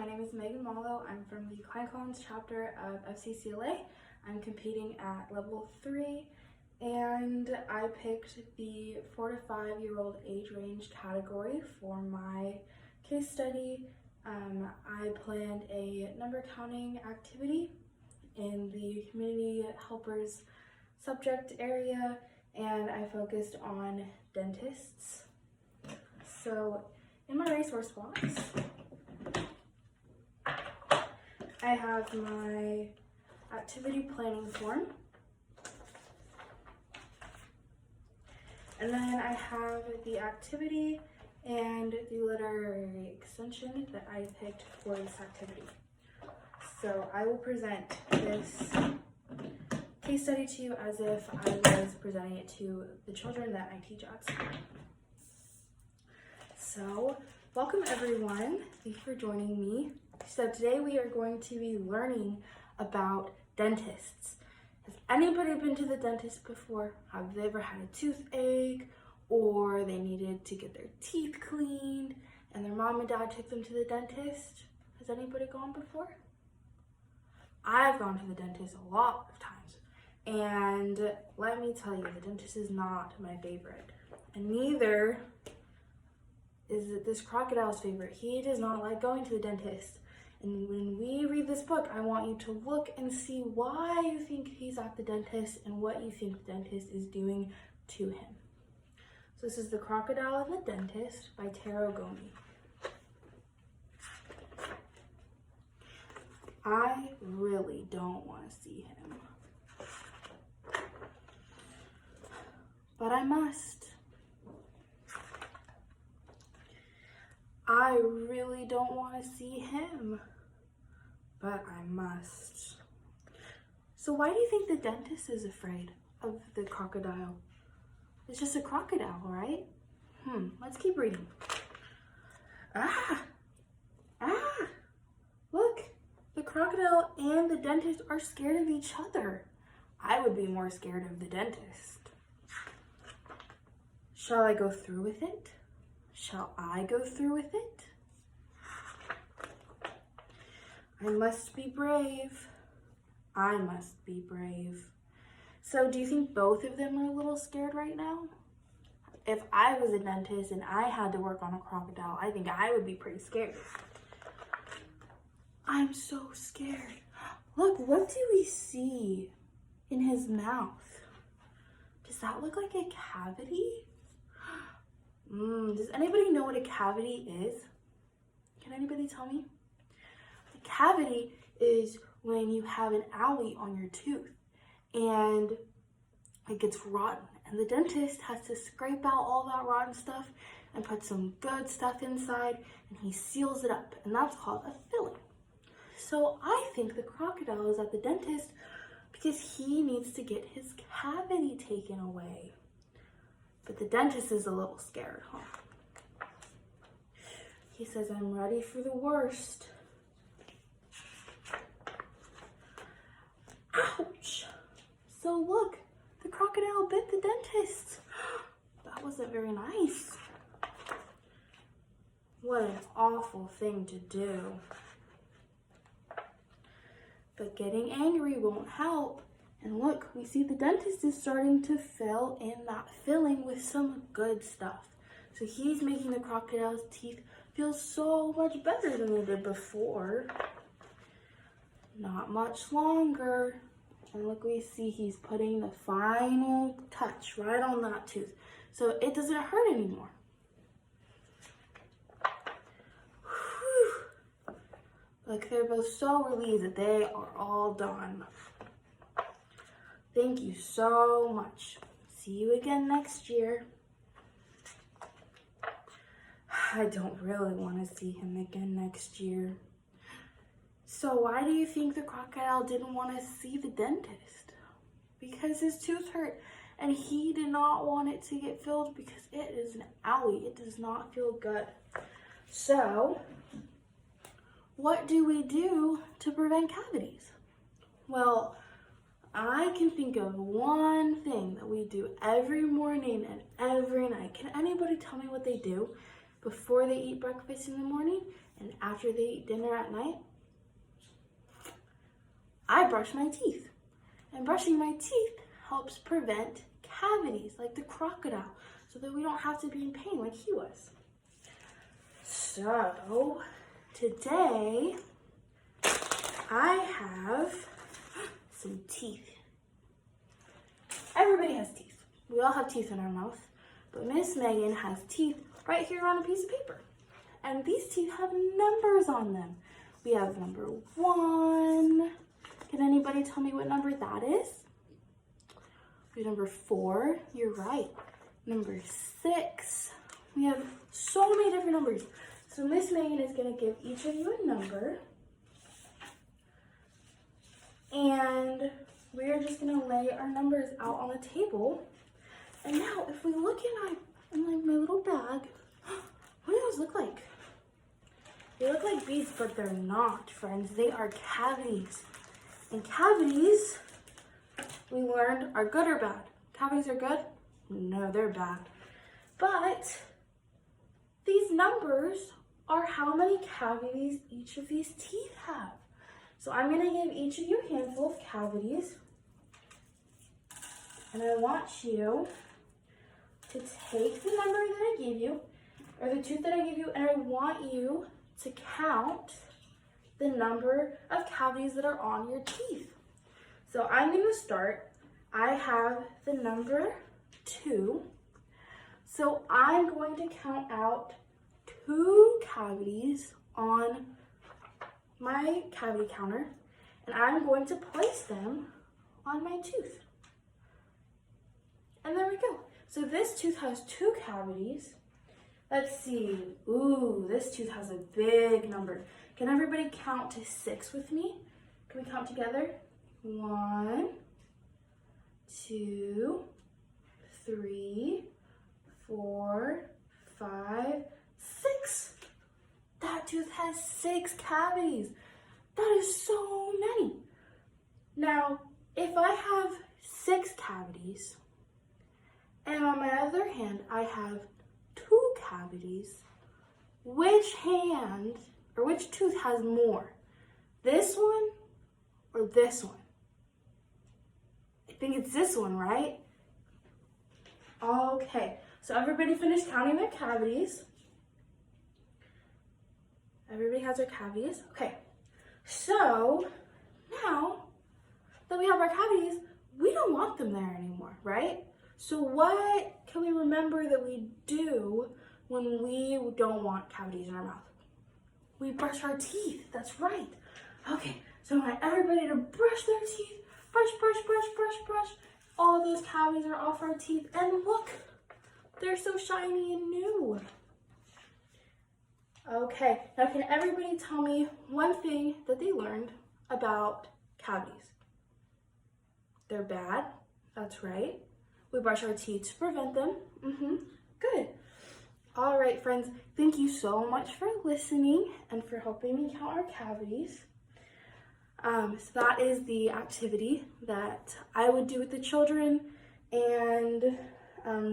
my name is Megan Mallow. I'm from the Klein Collins chapter of FCCLA. I'm competing at level 3 and I picked the 4 to 5 year old age range category for my case study. I planned a number counting activity in the community helpers subject area and I focused on dentists. So in my resource box, I have my activity planning form, and then I have the activity and the literary extension that I picked for this activity. So I will present this case study to you as if I was presenting it to the children that I teach at school. So welcome everyone, thank you for joining me. So today we are going to be learning about dentists. Has anybody been to the dentist before? Have they ever had a toothache or they needed to get their teeth cleaned and their mom and dad took them to the dentist? Has anybody gone before? I've gone to the dentist a lot of times, and let me tell you, the dentist is not my favorite, and neither is this crocodile's favorite. He does not like going to the dentist. And when we read this book, I want you to look and see why you think he's at the dentist and what you think the dentist is doing to him. So this is The Crocodile and the Dentist by Taro Gomi. I really don't want to see him, but I must. I really don't want to see him, but I must. So why do you think the dentist is afraid of the crocodile? It's just a crocodile, right? Let's keep reading. Look, the crocodile and the dentist are scared of each other. I would be more scared of the dentist. Shall I go through with it? Shall I go through with it? I must be brave. I must be brave. So do you think both of them are a little scared right now? If I was a dentist and I had to work on a crocodile, I think I would be pretty scared. I'm so scared. Look, what do we see in his mouth? Does that look like a cavity? Does anybody know what a cavity is? Can anybody tell me? A cavity is when you have an owie on your tooth and it gets rotten, and the dentist has to scrape out all that rotten stuff and put some good stuff inside, and he seals it up, and that's called a filling. So I think the crocodile is at the dentist because he needs to get his cavity taken away. But the dentist is a little scared, huh? He says, I'm ready for the worst. Ouch! So look, the crocodile bit the dentist. That wasn't very nice. What an awful thing to do. But getting angry won't help. And look, we see the dentist is starting to fill in that filling with some good stuff. So he's making the crocodile's teeth feel so much better than they did before. Not much longer. And look, we see he's putting the final touch right on that tooth, so it doesn't hurt anymore. Whew. Look, they're both so relieved that they are all done. Thank you so much. See you again next year. I don't really want to see him again next year. So why do you think the crocodile didn't want to see the dentist? Because his tooth hurt and he did not want it to get filled because it is an owie. It does not feel good. So what do we do to prevent cavities? Well, I can think of one thing that we do every morning and every night. Can anybody tell me what they do before they eat breakfast in the morning and after they eat dinner at night, I brush my teeth. And brushing my teeth helps prevent cavities like the crocodile, so that we don't have to be in pain like he was. So today I have some teeth. Everybody has teeth. We all have teeth in our mouth, but Miss Megan has teeth right here on a piece of paper. And these teeth have numbers on them. We have number 1. Can anybody tell me what number that is? We have number 4. You're right. Number 6. We have so many different numbers. So Miss Megan is going to give each of you a number. And we are just going to lay our numbers out on the table. And now, if we look in my little bag, what do those look like? They look like beads, but they're not, friends. They are cavities. And cavities, we learned, are good or bad. Cavities are good? No, they're bad. But these numbers are how many cavities each of these teeth have. So I'm going to give each of you a handful of cavities. And I want you to take the number that I gave you, or the tooth that I gave you, and I want you to count the number of cavities that are on your teeth. So I'm going to start. I have the number 2. So I'm going to count out 2 cavities on my cavity counter, and I'm going to place them on my tooth. And there we go. So this tooth has 2 cavities. Let's see. Ooh, this tooth has a big number. Can everybody count to 6 with me? Can we count together? 1, 2, 3, 4, 5, 6. That tooth has 6 cavities. That is so many. Now, if I have 6 cavities, and on my other hand, I have 2 cavities, which hand or which tooth has more? This one or this one? I think it's this one, right? Okay, so everybody finished counting their cavities. Everybody has their cavities. Okay, so now that we have our cavities, we don't want them there anymore, right? So what can we remember that we do when we don't want cavities in our mouth? We brush our teeth. That's right. Okay, so I want everybody to brush their teeth. Brush, brush, brush, brush, brush. All those cavities are off our teeth. And look, they're so shiny and new. Okay, now can everybody tell me one thing that they learned about cavities? They're bad. That's right. We brush our teeth to prevent them. Good. All right, friends. Thank you so much for listening and for helping me count our cavities. So that is the activity that I would do with the children, and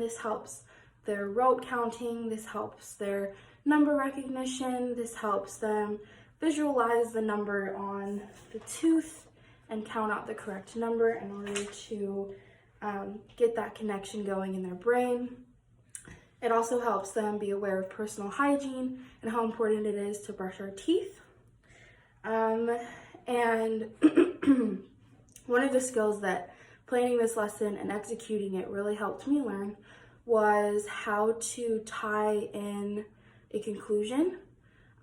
this helps their rote counting. This helps their number recognition. This helps them visualize the number on the tooth and count out the correct number in order to get that connection going in their brain. It also helps them be aware of personal hygiene and how important it is to brush our teeth. And one of the skills that planning this lesson and executing it really helped me learn was how to tie in a conclusion.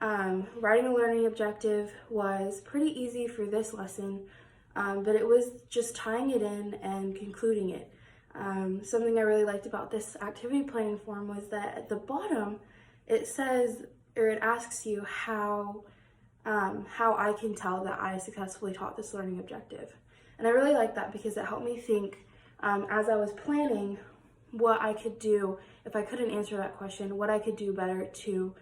Writing a learning objective was pretty easy for this lesson, but it was just tying it in and concluding it. Something I really liked about this activity planning form was that at the bottom it says, or it asks you how I can tell that I successfully taught this learning objective. And I really like that because it helped me think as I was planning what I could do if I couldn't answer that question, what I could do better to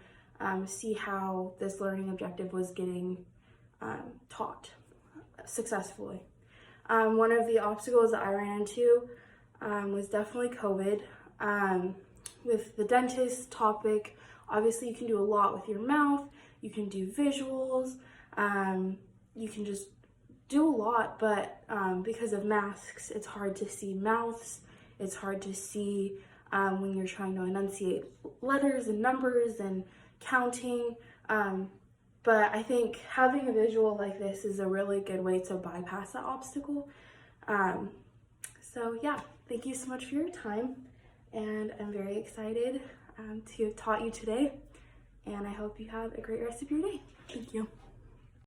see how this learning objective was getting taught successfully. One of the obstacles that I ran into was definitely COVID. With the dentist topic Obviously, you can do a lot with your mouth. You can do visuals. You can just do a lot, but because of masks, it's hard to see mouths. It's hard to see when you're trying to enunciate letters and numbers and counting. But I think having a visual like this is a really good way to bypass that obstacle. So yeah, thank you so much for your time, and I'm very excited to have taught you today, and I hope you have a great rest of your day. Thank you.